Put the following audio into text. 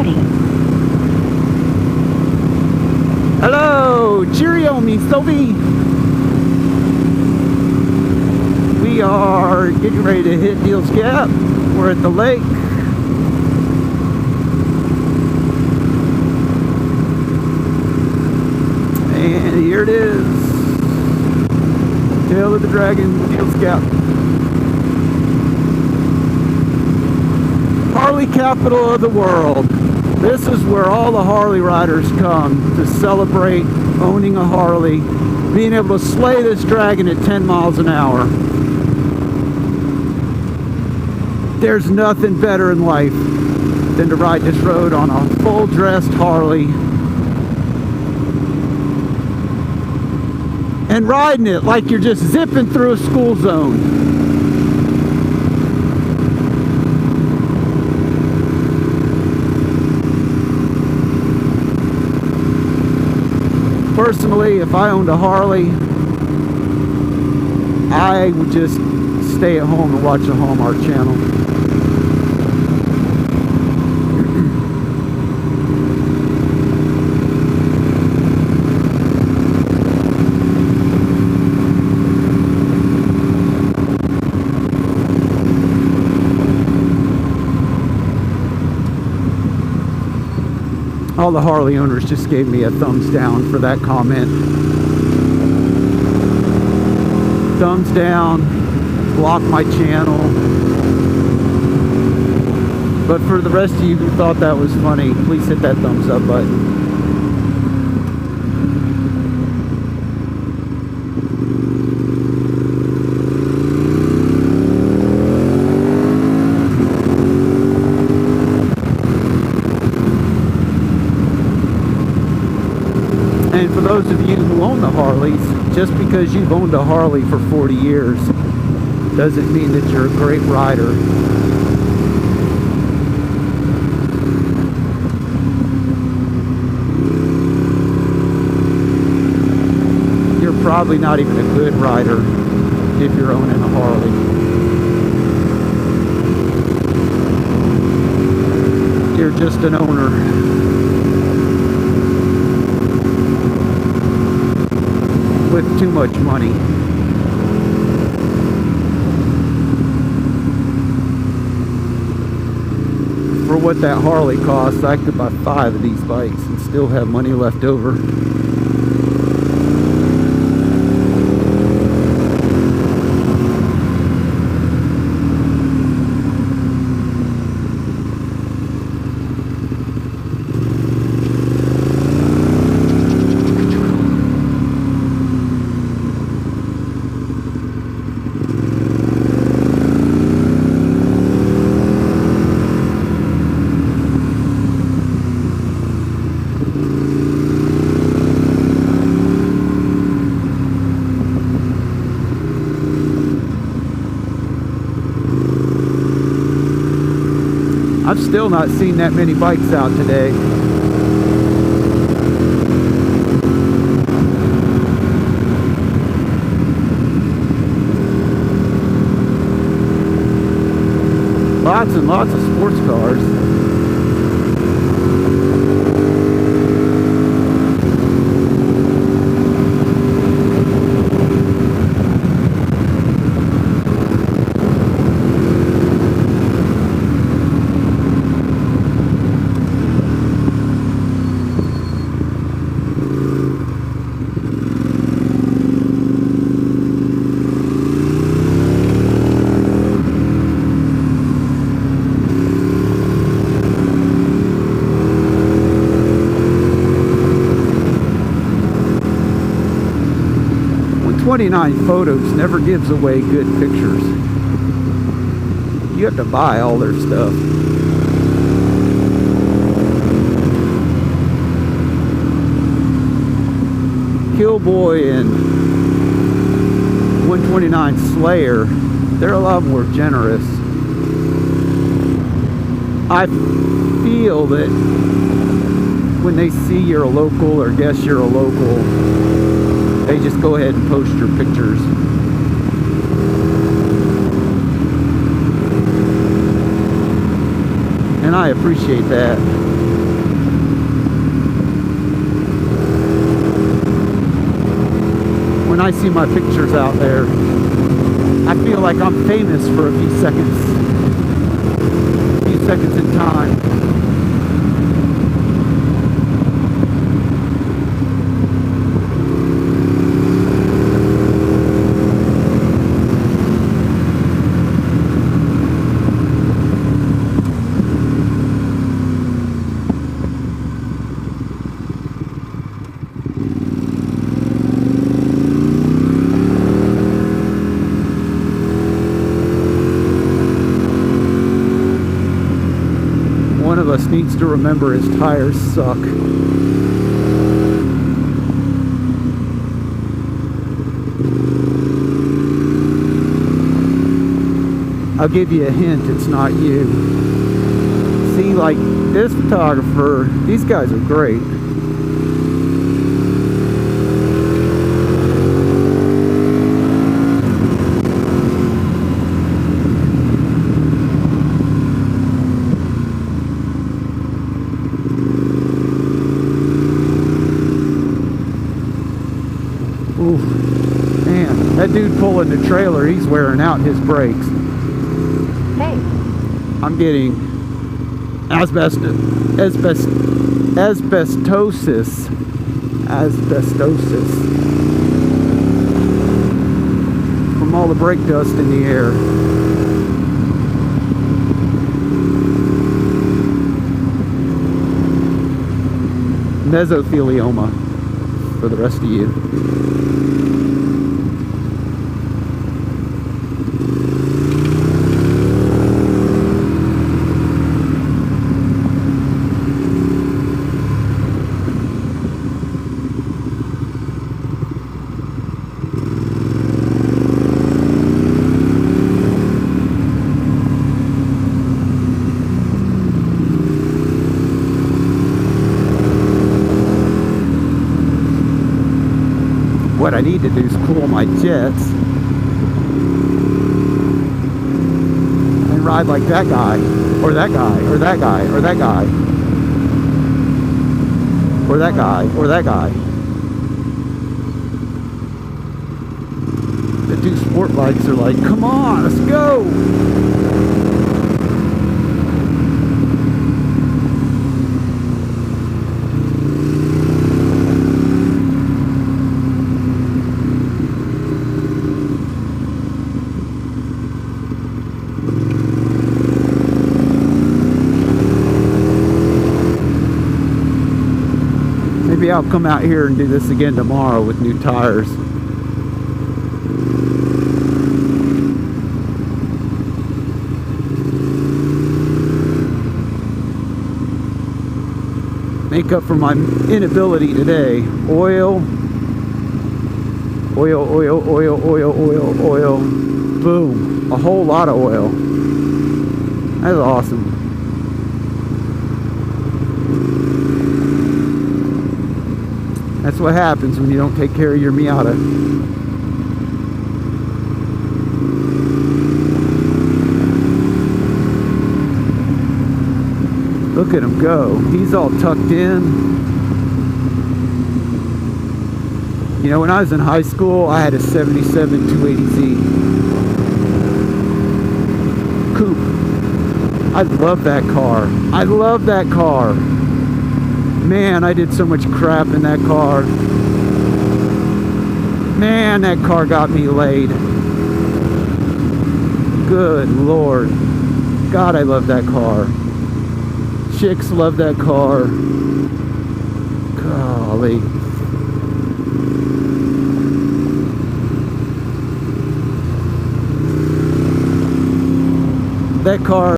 howdy. Hello, cheerio, me Sophie. We are getting ready to hit Deals Gap. We're at the lake. And here it is. Tail of the Dragon, Deals Gap. Harley capital of the world. This is where all the Harley riders come to celebrate owning a Harley, being able to slay this dragon at 10 miles an hour. There's nothing better in life than to ride this road on a full-dressed Harley and riding it like you're just zipping through a school zone. Personally, if I owned a Harley, I would just stay at home and watch the Hallmark Channel. All the Harley owners just gave me a thumbs down for that comment. Thumbs down, block my channel. But for the rest of you who thought that was funny, please hit that thumbs up button. And for those of you who own the Harleys, just because you've owned a Harley for 40 years doesn't mean that you're a great rider. You're probably not even a good rider if you're owning a Harley. You're just an owner. With too much money. For what that Harley costs, I could buy 5 of these bikes and still have money left over. I've still not seen that many bikes out today. Lots and lots of sports cars. .29 Photos never gives away good pictures. You have to buy all their stuff. Killboy and 129 Slayer, they're a lot more generous. I feel that when they see you're a local or guess you're a local, they just go ahead and post your pictures. And I appreciate that. I see my pictures out there, I feel like I'm famous for a few seconds in time. One of us needs to remember his tires suck. I'll give you a hint, it's not you. See, like this photographer, these guys are great. Ooh, man, that dude pulling the trailer, he's wearing out his brakes. Hey. I'm getting asbestosis from all the brake dust in the air. Mesothelioma for the rest of you. What I need to do is cool my jets and ride like that guy, or that guy, or that guy, or that guy, or that guy, or that guy. The two sport bikes are like, come on, let's go! Maybe I'll come out here and do this again tomorrow with new tires. Make up for my inability today. Oil. Boom. A whole lot of oil. That's awesome. That's what happens when you don't take care of your Miata. Look at him go. He's all tucked in. You know, when I was in high school, I had a 77 280Z coupe. I love that car. I love that car. Man, I did so much crap in that car. Man, that car got me laid. Good Lord. God, I love that car. Chicks love that car. Golly. That car